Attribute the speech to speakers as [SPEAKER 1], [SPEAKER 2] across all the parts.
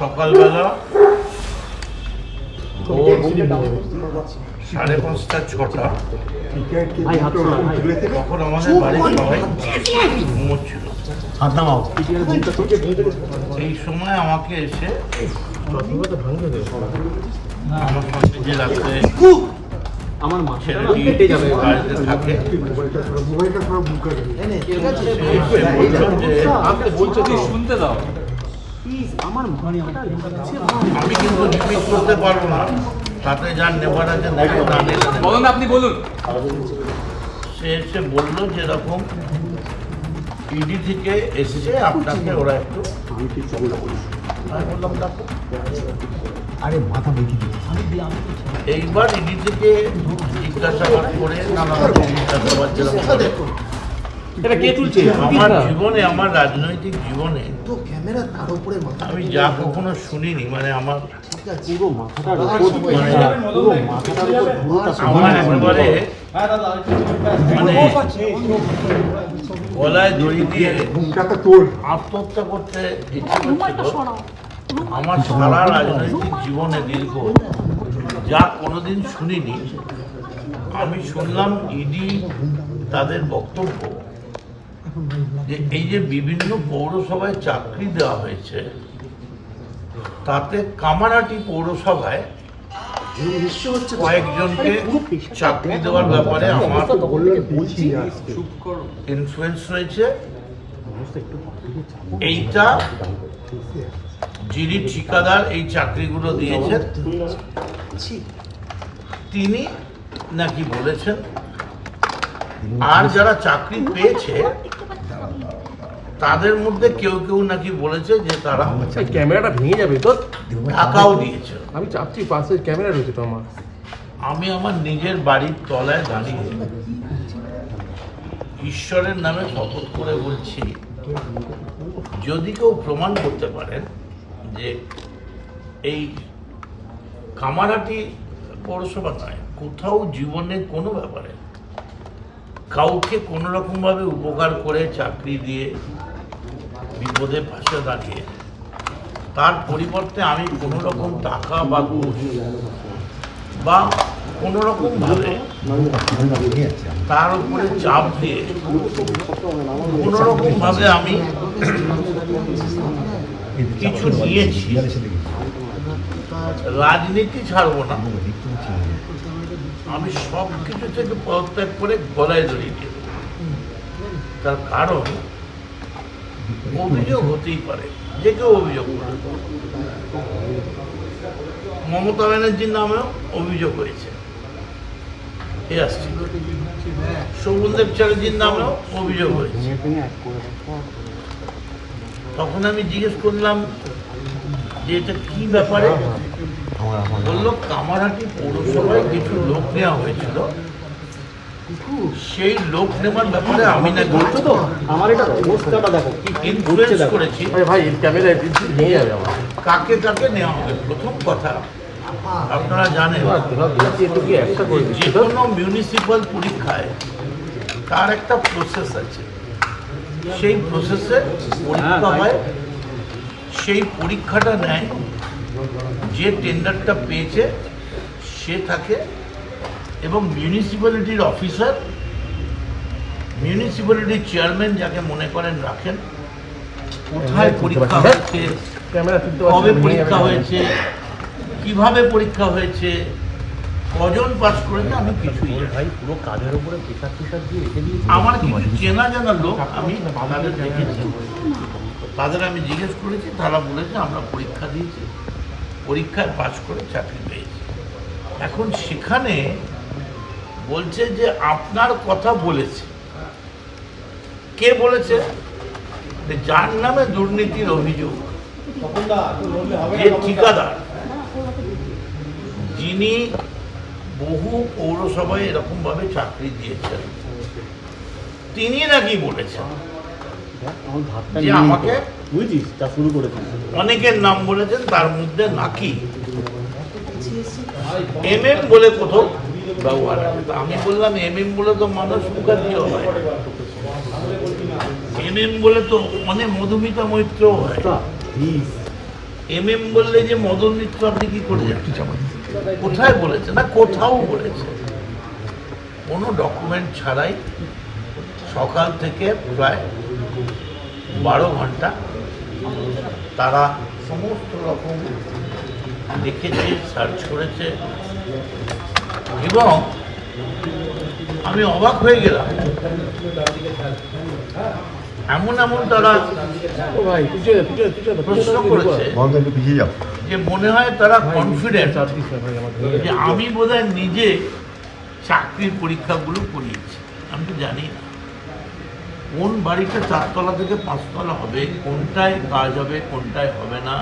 [SPEAKER 1] সকালবেলা 5:30 6টা তখন আমাদের বাড়ির সবাই ঘুমোচ্ছিল। এই সময় আমাকে এসে আমার সঙ্গে যে রাত্রে ছেলেটি বাড়িতে থাকে
[SPEAKER 2] শুনতে দাও।
[SPEAKER 1] আমি কিন্তু রিপিট করতে পারবো না, তাতে যার নেবার আছে
[SPEAKER 2] আপনি বলুন।
[SPEAKER 1] সে এসে বললো যে এরকম ইডি থেকে এসেছে, আপনাকে ওরা একটু বললাম দেখো।
[SPEAKER 3] আরে মাথা বেঁকে
[SPEAKER 1] এইবার ইডি থেকে জিজ্ঞাসাবাদ করে নানা রকম জিজ্ঞাসাবাদ যেরকম করে আমার জীবনে, আমার রাজনৈতিক জীবনে আমি যা কখনো শুনিনি, মানে আমার আমার একেবারে মানে গলায় দড়ি দিয়ে আত্মহত্যা করতে ইচ্ছে করছিল। আমার সারা রাজনৈতিক জীবনে দীর্ঘ যা কোনোদিন শুনিনি, আমি শুনলাম ইডি তাদের বক্তব্য যে এই যে বিভিন্ন পৌরসভায় চাকরি দেওয়া হয়েছে, তাতে কামারহাটি পৌরসভায় কয়েকজনকে চাকরি দেওয়ার ব্যাপারে আমার ইনফ্লুয়েন্স রয়েছে। এইটা যিনি ঠিকাদার এই চাকরিগুলো দিয়েছেন তিনি নাকি বলেছেন, আর যারা চাকরি পেয়েছে তাদের মধ্যে কেউ কেউ নাকি বলেছে যে তারা
[SPEAKER 4] ক্যামেরাটা ভেঙে যাবে তো,
[SPEAKER 1] টাকাও দিয়েছে।
[SPEAKER 4] আমি চাপছি, পাশে ক্যামেরা রয়েছে তো আমার।
[SPEAKER 1] আমি আমার নিজের বাড়ির তলায় দাঁড়িয়ে ঈশ্বরের নামে শপথ করে বলছি, যদি কেউ প্রমাণ করতে পারেন যে এই কামারহাটি পৌরসভা নয়, কোথাও জীবনে কোনো ব্যাপারে কাউকে কোনো রকমভাবে উপকার করে চাকরি দিয়ে বিপদে পাশে দাঁড়িয়ে তার পরিবর্তে আমি কোনো রকম টাকা বা ঘুষ বা কোনো রকমভাবে তার উপরে চাপ দিয়ে কোনো রকমভাবে আমি কিছু নিয়েছি, রাজনীতি ছাড়বো না, আমি সব কিছু থেকে পদত্যাগ করে গলায় দড়ি দিয়ে দেবো। তার কারণ অভিযোগ হতেই পারে, যে কেউ অভিযোগ করে। মমতা ব্যানার্জির নামেও অভিযোগ হয়েছে, এ আসছে। শোভনদেব চ্যাটার্জির নামেও অভিযোগ হয়েছে। তখন আমি জিজ্ঞেস করলাম যে এটা কি ব্যাপারে, বললো কামারহাটি পৌরসভায় কিছু লোক নেওয়া হয়েছিল, সেই লোক নেওয়ার ব্যাপারে আমি না বলছো তো আমার এটা অবস্থাটা দেখো ইনফ্লুয়েন্স করেছি।
[SPEAKER 4] ভাই ক্যামেরা ভেঙে যাবে আমার।
[SPEAKER 1] কাকে কাকে নেওয়া হবে? প্রথম কথা, আপনারা জানেন যে কোনো মিউনিসিপ্যাল পরীক্ষায় তার একটা প্রসেস আছে, সেই প্রসেসে পরীক্ষা হয়, সেই পরীক্ষাটা নেয় যে টেন্ডারটা পেয়েছে সে থাকে, এবং মিউনিসিপ্যালিটির অফিসার, মিউনিসিপ্যালিটির চেয়ারম্যান যাকে মনে করেন রাখেন, কোথায় পরীক্ষা হয়েছে, কবে পরীক্ষা হয়েছে, কিভাবে পরীক্ষা হয়েছে, কজন পাস করেছে, আমি কিছুই
[SPEAKER 3] ভাই পুরো কাঁধের উপরে প্রেশার টেশার দিয়ে রেখে দিয়েছি।
[SPEAKER 1] আমার কিছু চেনা জানা লোক আমি তাদের দেখেছি, তাদের আমি জিজ্ঞেস করেছি, তারা বলেছে আমরা পরীক্ষা দিয়েছি, পরীক্ষায় পাস করে চাকরি পেয়েছি। এখন সেখানে বলছে যে আপনার কথা বলেছে, কে বলেছে? যার নামে দুর্নীতির অভিযোগ, যে ঠিকাদার, যিনি বহু পৌরসভায় এরকম ভাবে চাকরি দিয়েছেন, তিনি নাকি বলেছেন যে আমাকে অনেকের নাম বলেছেন, তার মধ্যে নাকি MM বলে কোথাও ব্যবহার আছে। আমি বললাম MM বলে তো মানুষ মুখার্জিও হয়, MM বলে তো অনেক মধুমিতা মৈত্র হয়, এমএম বললে যে মদন মিত্র আপনি কি করে যাচ্ছেন? কোথায় বলেছে? না কোথাও বলেছে। কোনো ডকুমেন্ট ছাড়াই সকাল থেকে প্রায় 12 ঘন্টা তারা সমস্ত রকম দেখেছে, সার্চ করেছে এবং আমি অবাক হয়ে গেলাম। এমন তারা
[SPEAKER 4] ও ভাই পিছিয়ে
[SPEAKER 1] প্রশ্ন করেছে
[SPEAKER 3] পিছিয়ে যাও।
[SPEAKER 1] যে মনে হয় তারা কনফিডেন্ট যে আমি বোধহয় নিজে চাকরির পরীক্ষাগুলো করিয়েছি। আমি তো জানি না কোন বাড়িটা 4 তলা থেকে 5 তলা হবে, কোনটায় কাজ হবে, কোনটায় হবে না,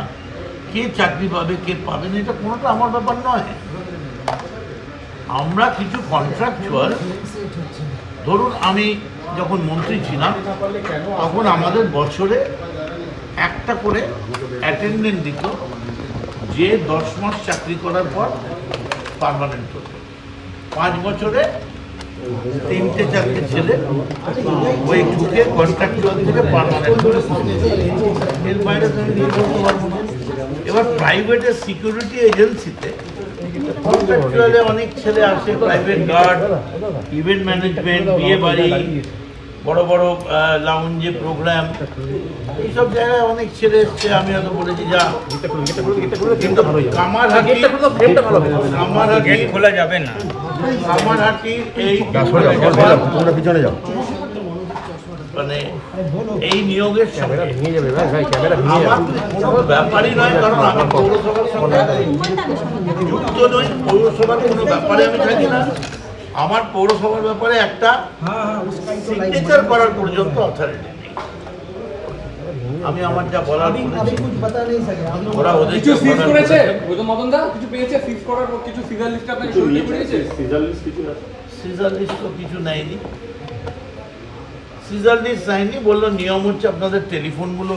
[SPEAKER 1] কে চাকরি পাবে, কে পাবে না, এটা কোনোটা আমার ব্যাপার নয়। আমরা কিছু কন্ট্রাকচুয়াল, ধরুন আমি যখন মন্ত্রী ছিলাম তখন আমাদের বছরে একটা করে অ্যাটেন্ডেন্ট দিত, যে 10 মাস চাকরি করার পর পার্মানেন্ট হতো। 5 বছরে 3-4 ছেলে ওই ঢুকে কন্ট্রাকচুয়াল থেকে পার্মানেন্ট করে এর বাইরে তো আমি নিয়ে বলতে পারবো না। এবার প্রাইভেটের সিকিউরিটি এজেন্সিতে কন্ট্রাকচুয়ালে অনেক ছেলে আসে, প্রাইভেট গার্ড, ইভেন্ট ম্যানেজমেন্ট, বিয়ে বাড়ি, বড় বড় লাউঞ্জে প্রোগ্রাম, এইসব জায়গায় অনেক ছেলে এসছে। আমি হয়তো বলেছি যা, কিন্তু কামারহাটি
[SPEAKER 2] খোলা যাবে না।
[SPEAKER 1] কামারহাটির এই
[SPEAKER 3] তোমরা পিছনে যাও।
[SPEAKER 1] মানে এই নিয়োগের সঙ্গে
[SPEAKER 4] ভেঙে যাবে ভাই ক্যামেরা ভেঙে
[SPEAKER 1] আমার
[SPEAKER 4] যাবে।
[SPEAKER 1] কোনো ব্যাপারই নয়, কারণ আমার পৌরসভার সঙ্গে যুক্ত নই। পৌরসভার কোনো ব্যাপারে আমি থাকি না। আমার পৌরসভার ব্যাপারে একটা সিগনেচার করার পর্যন্ত অথরিটি নেই। আমি আমার যা বলার বলেছি, ওরা ওদের
[SPEAKER 2] কিছু সিজ করেছে গৌতম মদন দা, কিছু পেয়েছে সিজ করার পর, কিছু সিজার লিস্ট আপনাকে শুরু করেছে।
[SPEAKER 1] সিজার লিস্ট তো কিছু নেয়নি। সিজার লিস্ট নেয়নি, বললো নিয়ম হচ্ছে আপনাদের টেলিফোনগুলো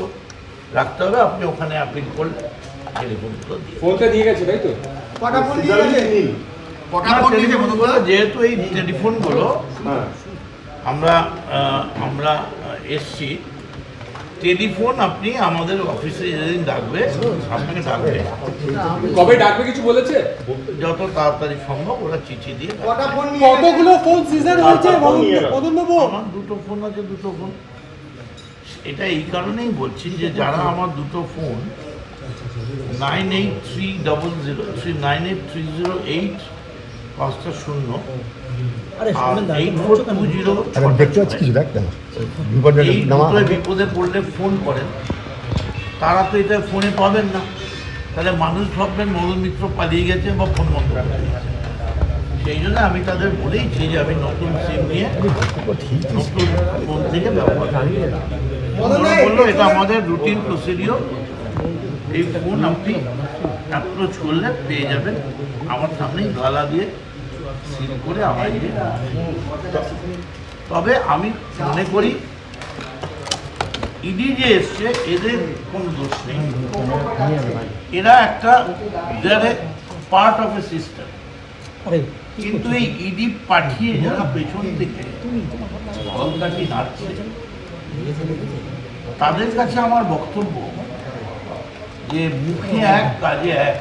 [SPEAKER 1] রাখতে হবে, আপনি ওখানে অ্যাপিল করলে টেলিফোনগুলো দিয়ে
[SPEAKER 2] ফোনটা দিয়ে গেছে তাই তো?
[SPEAKER 1] টেলিফোনগুলো, যেহেতু এই টেলিফোনগুলো আমরা এসছি, টেলিফোন আপনি আমাদের অফিসে যেদিন ডাকবে আপনাকে ডাকবে,
[SPEAKER 2] কবে ডাকবে কিছু বলেছে?
[SPEAKER 1] যত তাড়াতাড়ি সম্ভব ওরা চিঠি দিয়ে ডাকবে।
[SPEAKER 5] কতগুলো ফোন সিজন হয়েছে মদন বাবু?
[SPEAKER 1] আমার 2টো ফোন আছে, 2টো ফোন। এটা এই কারণেই বলছি যে যারা আমার 2টো ফোন 9830398308 আর 8420
[SPEAKER 3] দেখতে পাচ্ছি কিছু দেখ কেন
[SPEAKER 1] এই দুটোয় বিপদে পড়লে ফোন করেন, তারা তো এটা ফোনে পাবেন না। তাহলে মানুষ ভাববেন মদন মিত্র পালিয়ে গেছে বা ফোন বন্ধ করে দিয়েছে। সেই জন্য আমি তাদের বলেইছি যে আমি নতুন সিম নিয়ে নতুন ফোন থেকে ব্যবহার করি। ওরা বললো এটা আমাদের রুটিন প্রসিডিওর, এই ফোন আপনি অ্যাপ্রোচ করলে পেয়ে যাবেন। আমার সামনেই গালা দিয়ে সিল করে আমায় দিয়ে। তবে আমি মনে করি ইডি যে এসছে এদের কোনো দোষ নেই। এরা একটা পার্ট অফ এ সিস্টেম। কিন্তু এই ইডি পাঠিয়ে যারা পেছন থেকে গলকাঠি নাড়ছে, তাদের কাছে আমার বক্তব্য যে মুখে এক কাজে এক,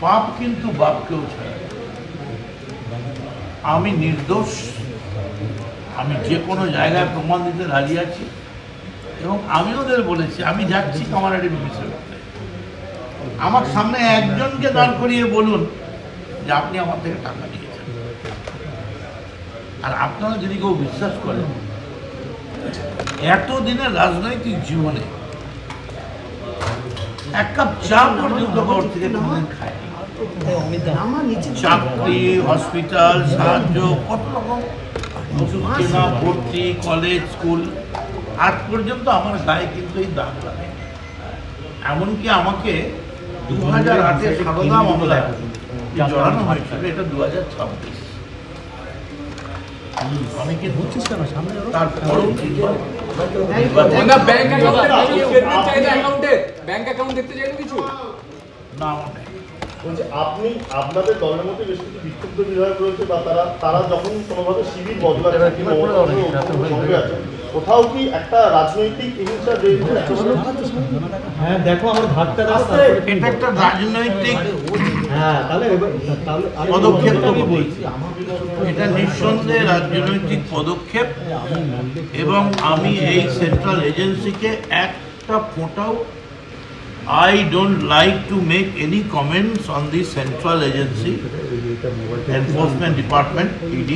[SPEAKER 1] পাপ কিন্তু বাপকেও ছাড়ে। আমি নির্দোষ, আমি যে কোনো জায়গায় প্রমাণ দিতে রাজি আছি এবং আমি ওদের বলেছি আমি যাচ্ছি কামারহাটি মিউনিসিপ্যাল করতে। আমার সামনে একজনকে দাঁড় করিয়ে বলুন যে আপনি আমার থেকে টাকা নিয়েছেন। আর আপনারা যদি কেউ বিশ্বাস করেন, এতদিনের রাজনৈতিক জীবনে এক কাপ চা পর্যন্ত ঘর থেকে কোনোদিন খায়নি। চাকরি, হসপিটাল, সাহায্য, কত রকম ওষুধ কেনা, ভর্তি, কলেজ, স্কুল, আজ পর্যন্ত আমার গায়ে কিন্তু এই দাগ লাগে। এমনকি আমাকে 2008-এ সারদা মামলায় জড়ানো হয়েছিল, এটা 2026। আমি কিন্তু তারপরেও
[SPEAKER 2] ব্যাংক অ্যাকাউন্টে ব্যাংক অ্যাকাউন্ট দেখতে চাইলো কিছু
[SPEAKER 1] না আমার নেই।
[SPEAKER 6] বলছি আপনি আপনাদের দলের মধ্যে বেশ কিছু বিক্ষুব্ধ বিধায়ক রয়েছে বা তারা যখন কোনোভাবে শিবির বদলাচ্ছে
[SPEAKER 4] এবার কি করে দাও নাকি? রাতে হয়ে
[SPEAKER 6] সঙ্গে
[SPEAKER 4] গেছে।
[SPEAKER 6] আছেন কোথাও কি একটা রাজনৈতিক হিংসা
[SPEAKER 5] হ্যাঁ দেখো আমার ঘাটটা দেখো
[SPEAKER 1] এটা একটা রাজনৈতিক
[SPEAKER 5] হ্যাঁ তাহলে
[SPEAKER 1] পদক্ষেপ তো বলছি, এটা নিঃসন্দেহে রাজনৈতিক পদক্ষেপ এবং আমি এই সেন্ট্রাল এজেন্সিকে একটা ফোঁটাও I don't like to make any comments on the central agency, Enforcement Department, ED,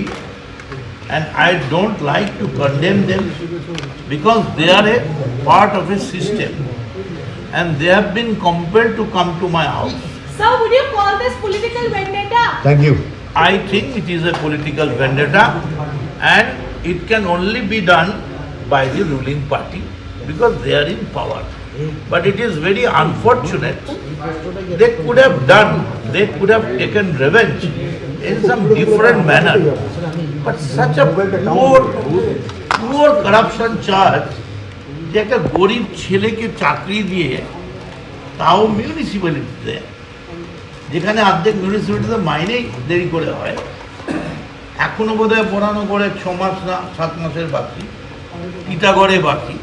[SPEAKER 1] and I don't like to condemn them because they are a part of a system and they have been compelled to come to my house.
[SPEAKER 7] Sir, would you call this political vendetta?
[SPEAKER 3] Thank you
[SPEAKER 1] I think it is a political vendetta and it can only be done by the ruling party because they are in power. But it is very unfortunate. They could have taken revenge in some different manner. But such a poor corruption charge, যে একটা গরিব ছেলেকে চাকরি দিয়ে তাও মিউনিসিপ্যালিটিতে, যেখানে অর্ধেক মিউনিসিপ্যালিটিতে মাইনেই দেরি করে হয়, এখনো বোধহয় পড়ানো করে 6 মাস না 7 মাসের বাকি, টিটাগড়ে বাকি।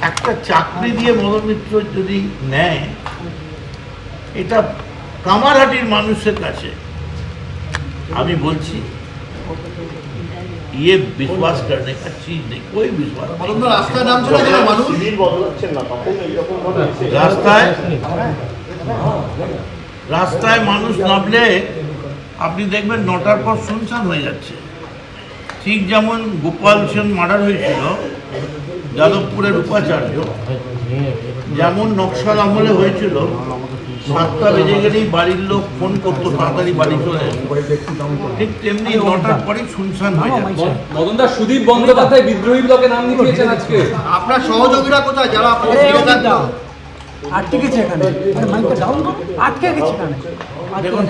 [SPEAKER 1] একটা চাকরি দিয়ে মদন মিত্র যদি নেয়, এটা কামারহাটির মানুষের কাছে আমি বলছি ये विश्वास करने का चीज नहीं, कोई विश्वास नहीं।
[SPEAKER 6] রাস্তায় নামছে না যারা মানুষ শিবির বদলাচ্ছেন না তখন এইরকম ভাবে
[SPEAKER 1] রাস্তায় মানুষ নামলে আপনি দেখবেন 9টার পর শুনশান হয়ে যাচ্ছে। ঠিক যেমন গোপাল সেন মার্ডার হয়েছিল যাদবপুরের উপাচার্য, যেমন নকশাল আমলে হয়েছিল 7টা বেজে গেলেই বাড়ির লোক ফোন করতো তাড়াতাড়ি বাড়ি চলে আসে, ঠিক তেমনি 9টার পরেই শুনশান হয়ে যাচ্ছে।
[SPEAKER 2] মদন দা, সুদীপ বন্দ্যোপাধ্যায় বিদ্রোহী ব্লকে নাম লিখিয়েছেন আজকে।
[SPEAKER 6] আপনার সহযোগীরা কোথায় যারা
[SPEAKER 5] আটকে গেছে এখানে মাইকটা ডাউন করো আটকে গেছে এখানে
[SPEAKER 1] দেখুন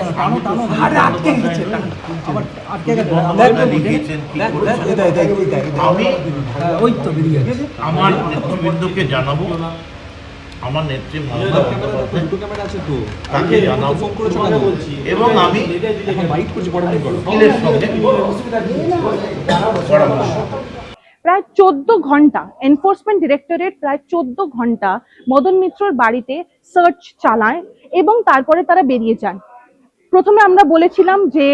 [SPEAKER 5] আরে আটকে গেছে আবার আটকে গেছে
[SPEAKER 1] আপনারা লিখিয়েছেন কি করেছেন, আমি
[SPEAKER 5] ওই তো বেরিয়ে গেছে
[SPEAKER 1] আমার নেতৃবৃন্দকে জানাবো, আমার নেত্রী মমতা বন্দ্যোপাধ্যায় তাকে জানাবো এবং আমি উকিলের সঙ্গে পরামর্শ।
[SPEAKER 7] প্রায় 14 ঘন্টা এনফোর্সমেন্ট ডিরেক্টরেট প্রায় 14 ঘন্টা মদন মিত্রর বাড়িতে সার্চ চালায় এবং তারপরে তারা বেরিয়ে যান। প্রথমে আমরা বলেছিলাম যে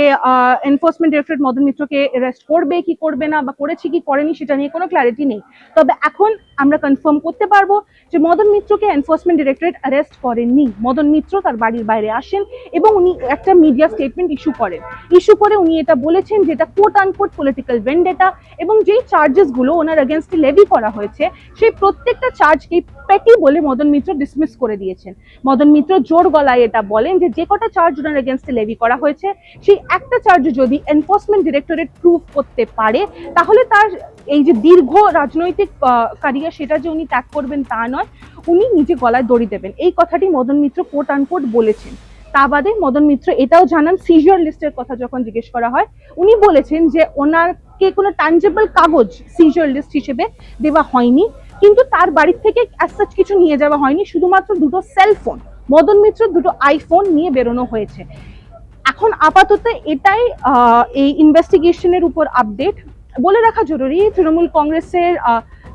[SPEAKER 7] এনফোর্সমেন্ট ডিরেক্টরেট মদন মিত্রকে অ্যারেস্ট করবে কি করবে না, বা করেছে কি করেনি সেটা নিয়ে কোনো ক্ল্যারিটি নেই। তবে এখন আমরা কনফার্ম করতে পারবো যে মদন মিত্রকে এনফোর্সমেন্ট ডিরেক্টরেট অ্যারেস্ট করেননি। মদন মিত্র তার বাড়ির বাইরে আসেন এবং উনি একটা মিডিয়া স্টেটমেন্ট ইস্যু করে উনি এটা বলেছেন যে এটা কোট আনকোট পলিটিক্যাল ভেন্ডেটা এবং যেই চার্জেসগুলো ওনার এগেনস্টে লেভি করা হয়েছে সেই প্রত্যেকটা চার্জকে পেটি বলে মদন মিত্র ডিসমিস করে দিয়েছেন। মদন মিত্র জোর গলায় এটা বলেন যে কটা চার্জ ওনার এগেনস্টে লেভি করা হয়েছে সেই একটা চার্জ যদি এনফোর্সমেন্ট ডিরেক্টরেট প্রুভ করতে পারে তাহলে তার এই যে দীর্ঘ রাজনৈতিক ক্যারিয়ার সেটা যে উনি ত্যাগ করবেন তা নয়, উনি নিজে গলায় দড়ি দেবেন। এই কথাটি মদন মিত্র কোট আনকোট বলেছেন। তা বাদে মদন মিত্র এটাও জানান, সিজিওর লিস্টের কথা যখন জিজ্ঞেস করা হয় উনি বলেছেন যে ওনারকে কোনো ট্যাঞ্জেবল কাগজ সিজিওর লিস্ট হিসেবে দেওয়া হয়নি, কিন্তু তার বাড়ি থেকে অ্যাজ সাচ কিছু নিয়ে যাওয়া হয়নি, শুধুমাত্র 2টো সেলফোন, মদন মিত্র 2টো আইফোন নিয়ে বেরোনো হয়েছে। এখন আপাতত এটাই এই ইনভেস্টিগেশনের উপর আপডেট। বলে রাখা জরুরি, তৃণমূল কংগ্রেসের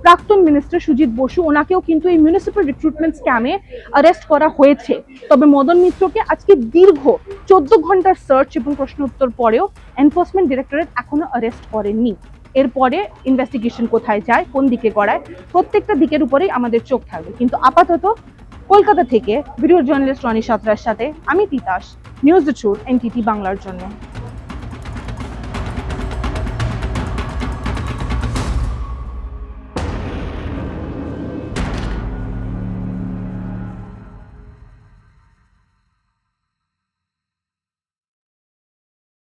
[SPEAKER 7] প্রাক্তন মিনিস্টার সুজিত বসু, ওনাকেও কিন্তু এই মিউনিসিপ্যাল রিক্রুটমেন্ট স্ক্যামে অ্যারেস্ট করা হয়েছে। তবে মদন মিত্রকে আজকে দীর্ঘ 14 ঘন্টার সার্চ এবং প্রশ্ন উত্তর পরেও এনফোর্সমেন্ট ডিরেক্টরেট এখনো অ্যারেস্ট করেননি। এরপরে ইনভেস্টিগেশন কোথায় যায়, কোন দিকে গড়ায়, প্রত্যেকটা দিকের উপরেই আমাদের চোখ থাকবে। কিন্তু আপাতত কলকাতা থেকে ভিডিও জার্নালিস্ট রনি সাঁতরার সাথে আমি Titas, news the truth, NTT বাংলার জন্য।